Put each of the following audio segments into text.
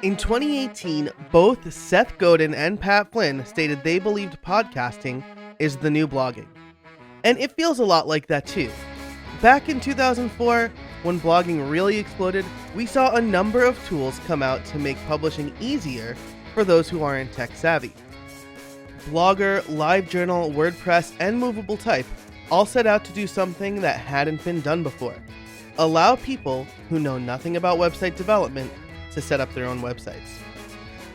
In 2018, both Seth Godin and Pat Flynn stated they believed podcasting is the new blogging. And it feels a lot like that too. Back in 2004, when blogging really exploded, we saw a number of tools come out to make publishing easier for those who aren't tech savvy. Blogger, LiveJournal, WordPress, and Movable Type all set out to do something that hadn't been done before. Allow people who know nothing about website development to set up their own websites.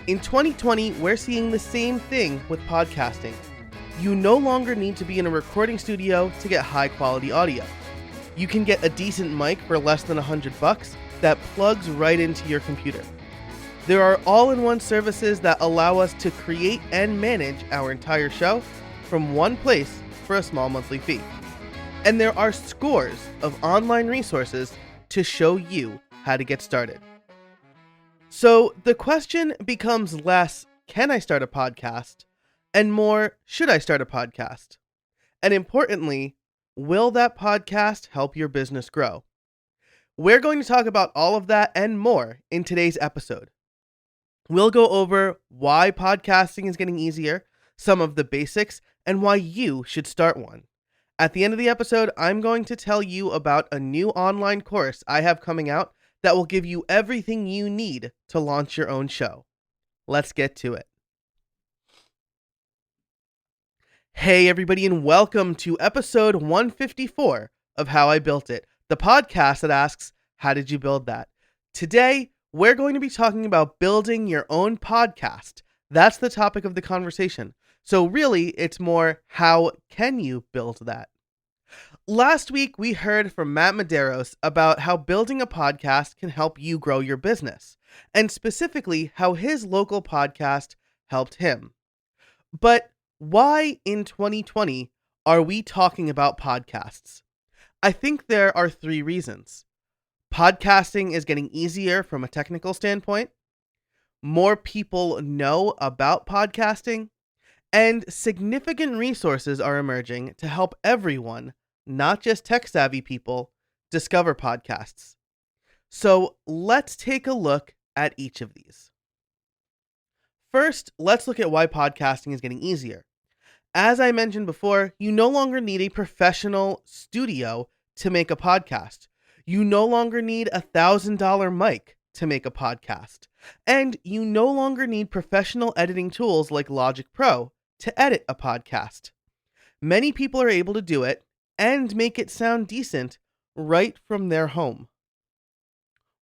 In 2020, we're seeing the same thing with podcasting. You no longer need to be in a recording studio to get high quality audio. You can get a decent mic for less than $100 that plugs right into your computer. There are all-in-one services that allow us to create and manage our entire show from one place for a small monthly fee. And there are scores of online resources to show you how to get started. So the question becomes less, can I start a podcast? And more, should I start a podcast? And importantly, will that podcast help your business grow? We're going to talk about all of that and more in today's episode. We'll go over why podcasting is getting easier, some of the basics, and why you should start one. At the end of the episode, I'm going to tell you about a new online course I have coming out that will give you everything you need to launch your own show. Let's get to it. Hey everybody, and welcome to episode 154 of How I Built It, the podcast that asks, how did you build that? Today, we're going to be talking about building your own podcast. That's the topic of the conversation. So really, it's more, how can you build that? Last week, we heard from Matt Medeiros about how building a podcast can help you grow your business, and specifically how his local podcast helped him. But why in 2020 are we talking about podcasts? I think there are three reasons. Podcasting is getting easier from a technical standpoint. More people know about podcasting. And significant resources are emerging to help everyone, not just tech-savvy people, discover podcasts. So let's take a look at each of these. First, let's look at why podcasting is getting easier. As I mentioned before, you no longer need a professional studio to make a podcast. You no longer need a $1,000 mic to make a podcast. And you no longer need professional editing tools like Logic Pro to edit a podcast. Many people are able to do it and make it sound decent right from their home.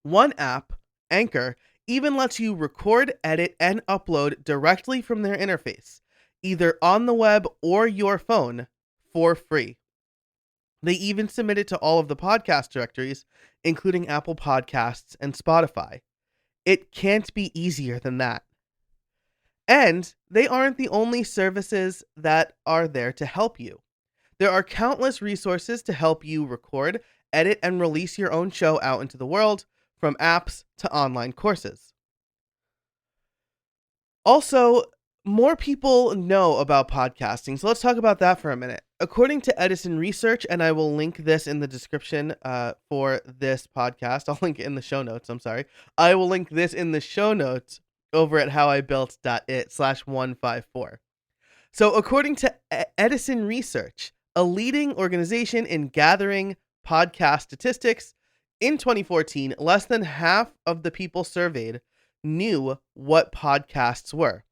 One app, Anchor, even lets you record, edit, and upload directly from their interface, either on the web or your phone, for free. They even submit it to all of the podcast directories, including Apple Podcasts and Spotify. It can't be easier than that. And they aren't the only services that are there to help you. There are countless resources to help you record, edit, and release your own show out into the world, from apps to online courses. Also, more people know about podcasting, so let's talk about that for a minute. According to Edison Research, and I will link this in the description for this podcast. I'll link it in the show notes, I will link this in the show notes over at howibuilt.it/154. So according to Edison Research, a leading organization in gathering podcast statistics, in 2014, less than half of the people surveyed knew what podcasts were,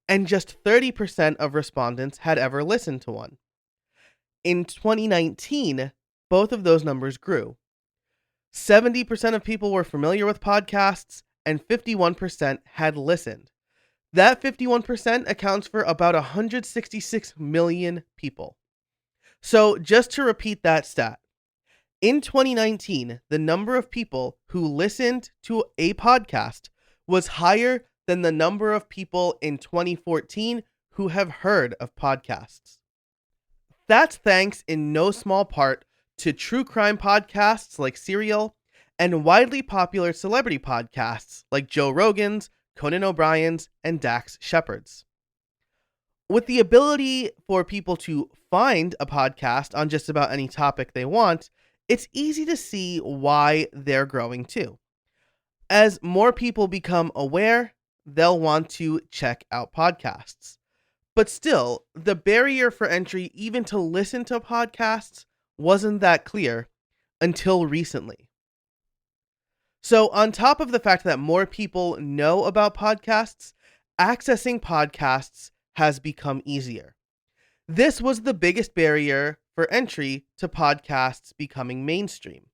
and just 30% of respondents had ever listened to one. In 2019, both of those numbers grew. 70% of people were familiar with podcasts, and 51% had listened. That 51% accounts for about 166 million people. So just to repeat that stat, in 2019, the number of people who listened to a podcast was higher than the number of people in 2014 who have heard of podcasts. That's thanks in no small part to true crime podcasts like Serial and widely popular celebrity podcasts like Joe Rogan's, Conan O'Brien's, and Dax Shepard's. With the ability for people to find a podcast on just about any topic they want, it's easy to see why they're growing too. As more people become aware, they'll want to check out podcasts. But still, the barrier for entry even to listen to podcasts wasn't that clear until recently. So, on top of the fact that more people know about podcasts, accessing podcasts has become easier. This was the biggest barrier for entry to podcasts becoming mainstream.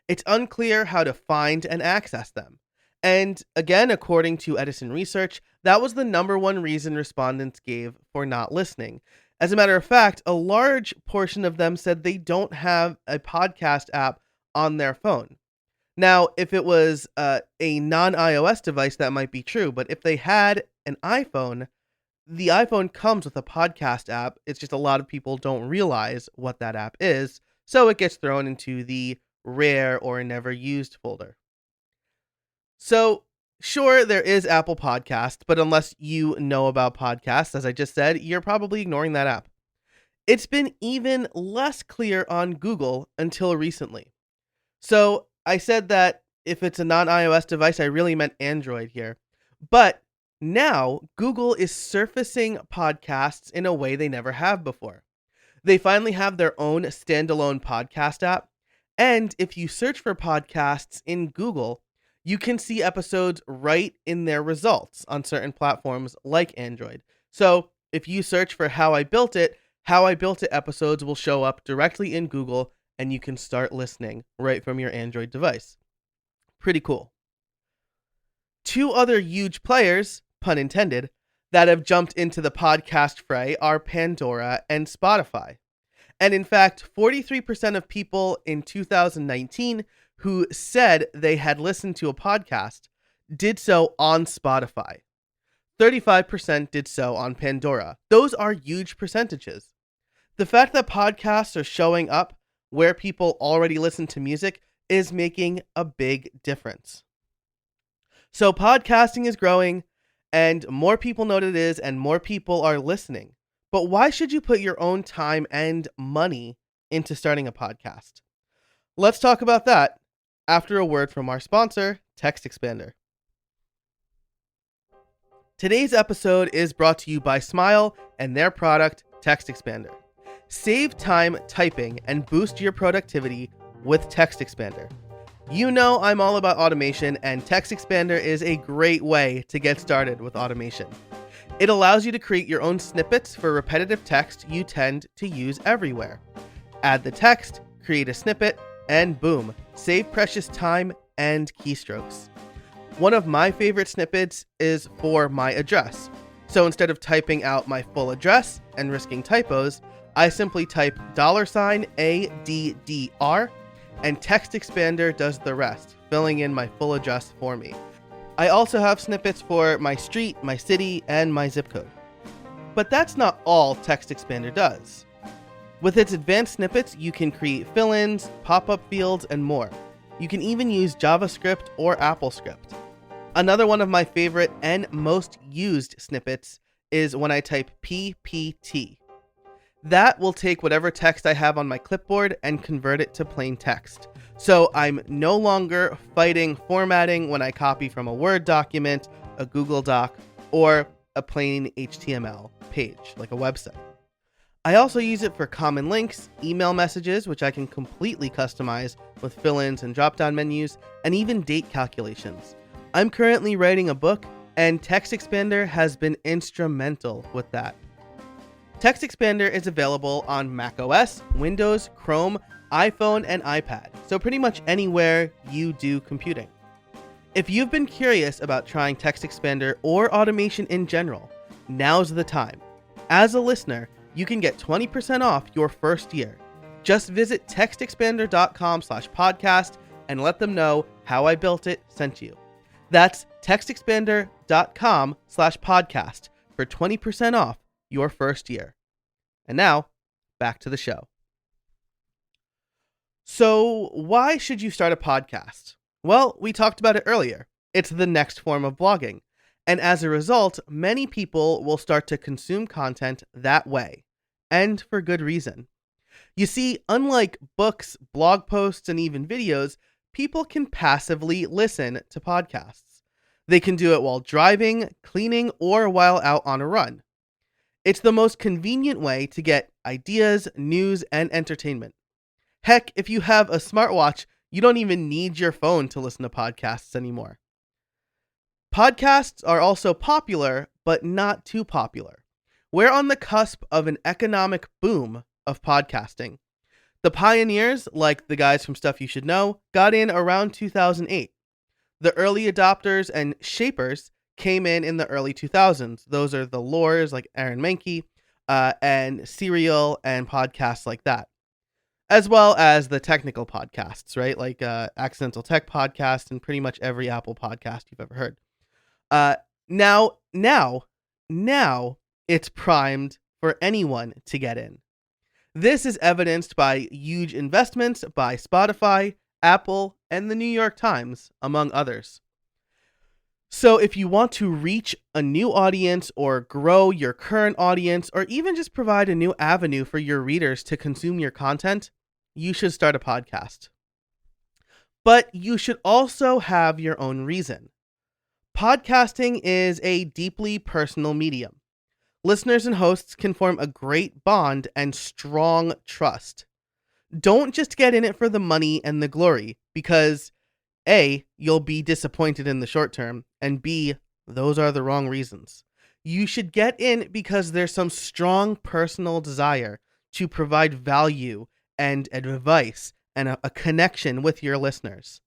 It's unclear how to find and access them. And again, according to Edison Research, that was the number one reason respondents gave for not listening. As a matter of fact, a large portion of them said they don't have a podcast app on their phone. Now, if it was a non-iOS device, that might be true, but if they had an iPhone, the iPhone comes with a podcast app. It's just a lot of people don't realize what that app is, so it gets thrown into the rare or never used folder. So, sure, there is Apple Podcast, but unless you know about podcasts, as I just said, you're probably ignoring that app. It's been even less clear on Google until recently. So, I said that if it's a non-iOS device, I really meant Android here. But now, Google is surfacing podcasts in a way they never have before. They finally have their own standalone podcast app, and if you search for podcasts in Google, you can see episodes right in their results on certain platforms like Android. So if you search for How I Built It episodes will show up directly in Google, and you can start listening right from your Android device. Pretty cool. Two other huge players, pun intended, that have jumped into the podcast fray are Pandora and Spotify. And in fact, 43% of people in 2019 who said they had listened to a podcast did so on Spotify. 35% did so on Pandora. Those are huge percentages. The fact that podcasts are showing up where people already listen to music is making a big difference. So podcasting is growing, and more people know what it is, and more people are listening. But why should you put your own time and money into starting a podcast? Let's talk about that after a word from our sponsor, TextExpander. Today's episode is brought to you by Smile and their product, TextExpander. Save time typing and boost your productivity with TextExpander. You know I'm all about automation, and TextExpander is a great way to get started with automation. It allows you to create your own snippets for repetitive text you tend to use everywhere. Add the text, create a snippet, and boom, save precious time and keystrokes. One of my favorite snippets is for my address. So instead of typing out my full address and risking typos, I simply type $ADDR, and TextExpander does the rest, filling in my full address for me. I also have snippets for my street, my city, and my zip code. But that's not all TextExpander does. With its advanced snippets, you can create fill-ins, pop-up fields, and more. You can even use JavaScript or AppleScript. Another one of my favorite and most used snippets is when I type PPT. That will take whatever text I have on my clipboard and convert it to plain text. So I'm no longer fighting formatting when I copy from a Word document, a Google Doc, or a plain HTML page, like a website. I also use it for common links, email messages, which I can completely customize with fill-ins and drop-down menus, and even date calculations. I'm currently writing a book, and TextExpander has been instrumental with that. TextExpander is available on macOS, Windows, Chrome, iPhone, and iPad, so pretty much anywhere you do computing. If you've been curious about trying TextExpander or automation in general, now's the time. As a listener, you can get 20% off your first year. Just visit textexpander.com/podcast and let them know How I Built It sent you. That's textexpander.com/podcast for 20% off your first year. And now, back to the show. So, why should you start a podcast? Well, we talked about it earlier. It's the next form of blogging. And as a result, many people will start to consume content that way. And for good reason. You see, unlike books, blog posts, and even videos, people can passively listen to podcasts. They can do it while driving, cleaning, or while out on a run. It's the most convenient way to get ideas, news, and entertainment. Heck, if you have a smartwatch, you don't even need your phone to listen to podcasts anymore. Podcasts are also popular, but not too popular. We're on the cusp of an economic boom of podcasting. The pioneers, like the guys from Stuff You Should Know, got in around 2008. The early adopters and shapers came in the early 2000s. Those are the lores like Aaron Mahnke, and Serial and podcasts like that. As well as the technical podcasts, right? Like Accidental Tech Podcast and pretty much every Apple podcast you've ever heard. Now it's primed for anyone to get in. This is evidenced by huge investments by Spotify, Apple, and the New York Times, among others. So if you want to reach a new audience or grow your current audience or even just provide a new avenue for your readers to consume your content, you should start a podcast. But you should also have your own reason. Podcasting is a deeply personal medium. Listeners and hosts can form a great bond and strong trust. Don't just get in it for the money and the glory, because A, you'll be disappointed in the short term, and B, those are the wrong reasons. You should get in because there's some strong personal desire to provide value and advice and a connection with your listeners.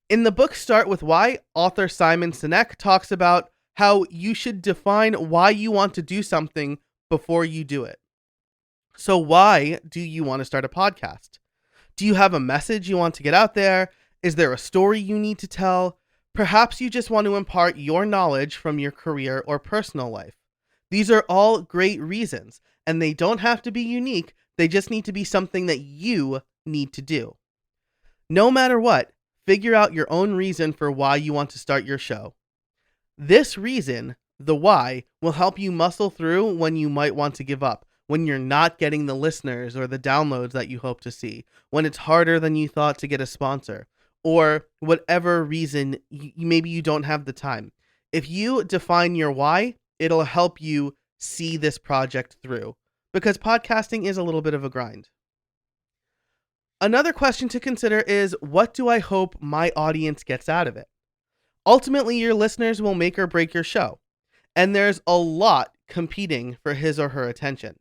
In the book Start With Why, author Simon Sinek talks about how you should define why you want to do something before you do it. So why do you want to start a podcast? Do you have a message you want to get out there? Is there a story you need to tell? Perhaps you just want to impart your knowledge from your career or personal life. These are all great reasons, and they don't have to be unique. They just need to be something that you need to do. No matter what, figure out your own reason for why you want to start your show. This reason, the why, will help you muscle through when you might want to give up, when you're not getting the listeners or the downloads that you hope to see, when it's harder than you thought to get a sponsor, or whatever reason maybe you don't have the time. If you define your why, it'll help you see this project through, because podcasting is a little bit of a grind. Another question to consider is, what do I hope my audience gets out of it? Ultimately, your listeners will make or break your show, and there's a lot competing for his or her attention.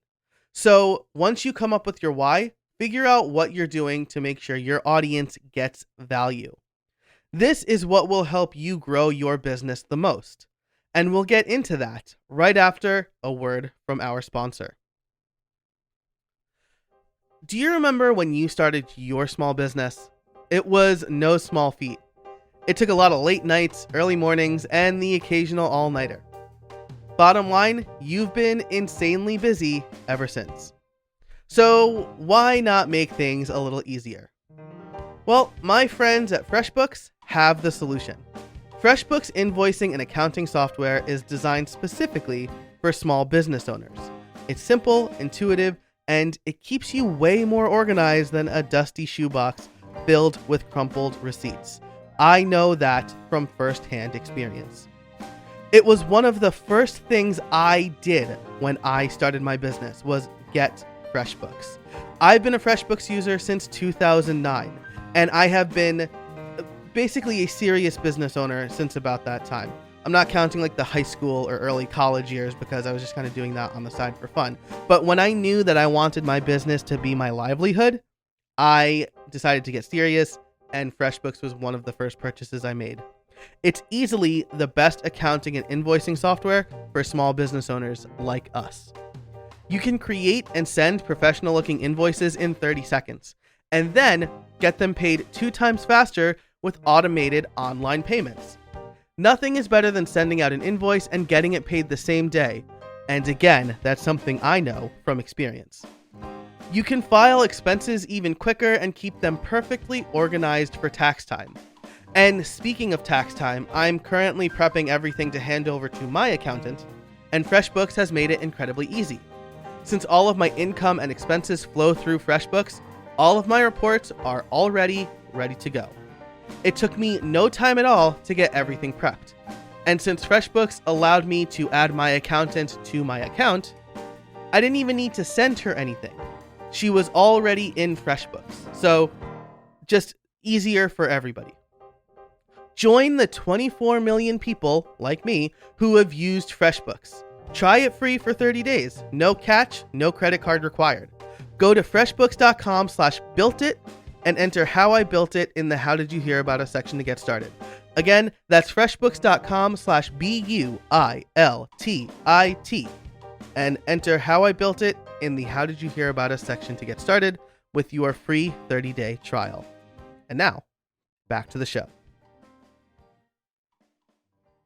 So once you come up with your why, figure out what you're doing to make sure your audience gets value. This is what will help you grow your business the most, and we'll get into that right after a word from our sponsor. Do you remember when you started your small business? It was no small feat. It took a lot of late nights, early mornings, and the occasional all-nighter. Bottom line, you've been insanely busy ever since. So why not make things a little easier? Well, my friends at FreshBooks have the solution. FreshBooks invoicing and accounting software is designed specifically for small business owners. It's simple, intuitive, and it keeps you way more organized than a dusty shoebox filled with crumpled receipts. I know that from firsthand experience. It was one of the first things I did when I started my business was get FreshBooks. I've been a FreshBooks user since 2009, and I have been basically a serious business owner since about that time. I'm not counting like the high school or early college years because I was just kind of doing that on the side for fun. But when I knew that I wanted my business to be my livelihood, I decided to get serious, and FreshBooks was one of the first purchases I made. It's easily the best accounting and invoicing software for small business owners like us. You can create and send professional-looking invoices in 30 seconds, and then get them paid 2 times faster with automated online payments. Nothing is better than sending out an invoice and getting it paid the same day. And again, that's something I know from experience. You can file expenses even quicker and keep them perfectly organized for tax time. And speaking of tax time, I'm currently prepping everything to hand over to my accountant, and FreshBooks has made it incredibly easy. Since all of my income and expenses flow through FreshBooks, all of my reports are already ready to go. It took me no time at all to get everything prepped. And since FreshBooks allowed me to add my accountant to my account, I didn't even need to send her anything. She was already in FreshBooks, so just easier for everybody. Join the 24 million people, like me, who have used FreshBooks. Try it free for 30 days. No catch, no credit card required. Go to freshbooks.com/builtit and enter how I built it in the How Did You Hear About Us section to get started. Again, that's freshbooks.com/BUILTIT and enter how I built it in the How Did You Hear About Us section to get started with your free 30-day trial. And now, back to the show.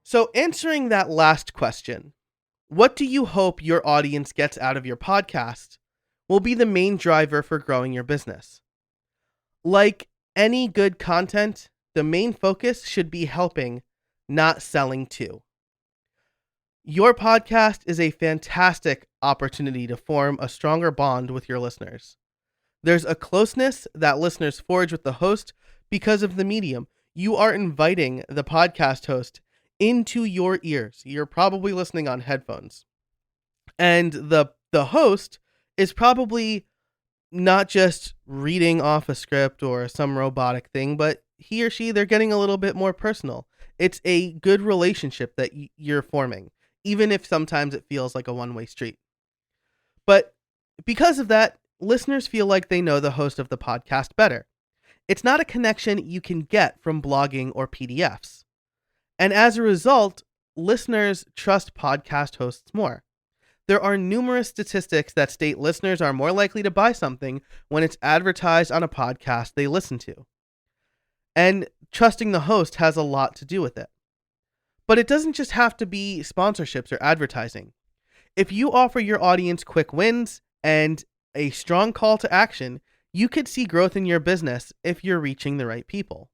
So answering that last question, what do you hope your audience gets out of your podcast, will be the main driver for growing your business. Like any good content, the main focus should be helping, not selling to. Your podcast is a fantastic opportunity to form a stronger bond with your listeners. There's a closeness that listeners forge with the host because of the medium. You are inviting the podcast host into your ears. You're probably listening on headphones. And the host is probably not just reading off a script or some robotic thing, but he or she, they're getting a little bit more personal. It's a good relationship that you're forming, even if sometimes it feels like a one-way street. But because of that, listeners feel like they know the host of the podcast better. It's not a connection you can get from blogging or PDFs. And as a result, listeners trust podcast hosts more. There are numerous statistics that state listeners are more likely to buy something when it's advertised on a podcast they listen to. And trusting the host has a lot to do with it. But it doesn't just have to be sponsorships or advertising. If you offer your audience quick wins and a strong call to action, you could see growth in your business if you're reaching the right people.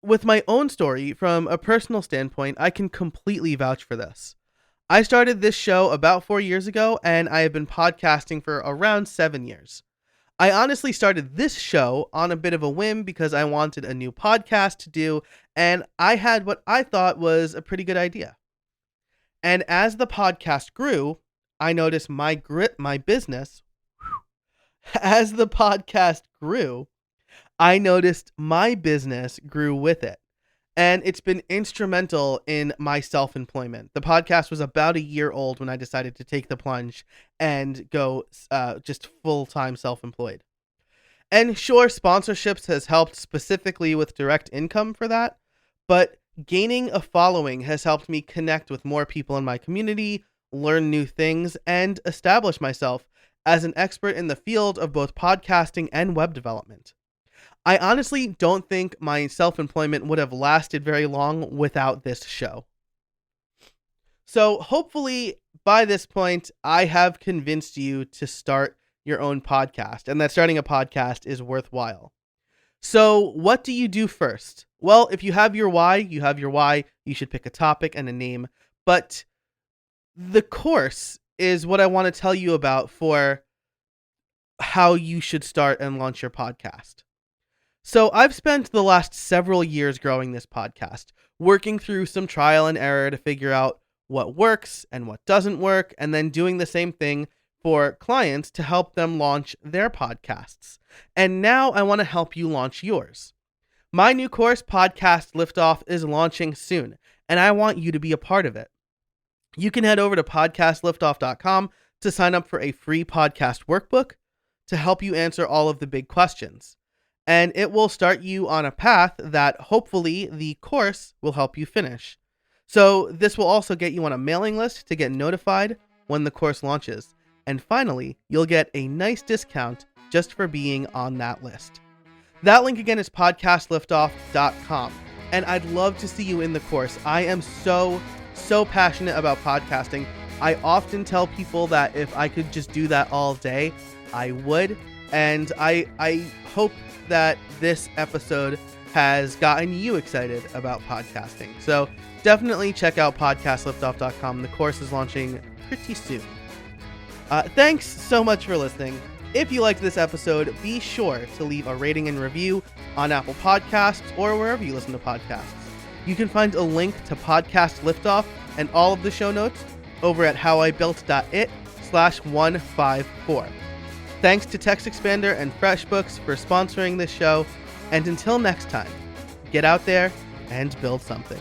With my own story, from a personal standpoint, I can completely vouch for this. I started this show about 4 years ago, and I have been podcasting for around 7 years. I honestly started this show on a bit of a whim because I wanted a new podcast to do, and I had what I thought was a pretty good idea. And as the podcast grew, I noticed my business, as the podcast grew, I noticed my business grew with it. And it's been instrumental in my self-employment. The podcast was about a year old when I decided to take the plunge and go just full-time self-employed. And sure, sponsorships has helped specifically with direct income for that, but gaining a following has helped me connect with more people in my community, learn new things, and establish myself as an expert in the field of both podcasting and web development. I honestly don't think my self-employment would have lasted very long without this show. So hopefully by this point, I have convinced you to start your own podcast and that starting a podcast is worthwhile. So what do you do first? Well, if you have your why, you should pick a topic and a name. But the course is what I want to tell you about for how you should start and launch your podcast. So I've spent the last several years growing this podcast, working through some trial and error to figure out what works and what doesn't work, and then doing the same thing for clients to help them launch their podcasts. And now I want to help you launch yours. My new course, Podcast Liftoff, is launching soon, and I want you to be a part of it. You can head over to podcastliftoff.com to sign up for a free podcast workbook to help you answer all of the big questions. And it will start you on a path that hopefully the course will help you finish. So this will also get you on a mailing list to get notified when the course launches. And finally, you'll get a nice discount just for being on that list. That link again is podcastliftoff.com. And I'd love to see you in the course. I am so passionate about podcasting. I often tell people that if I could just do that all day, I would. And I hope that this episode has gotten you excited about podcasting. So definitely check out podcastliftoff.com. The course is launching pretty soon. Thanks so much for listening. If you liked this episode, be sure to leave a rating and review on Apple Podcasts or wherever you listen to podcasts. You can find a link to Podcast Liftoff and all of the show notes over at howibuilt.it/154. Thanks to TextExpander and FreshBooks for sponsoring this show, and until next time, get out there and build something.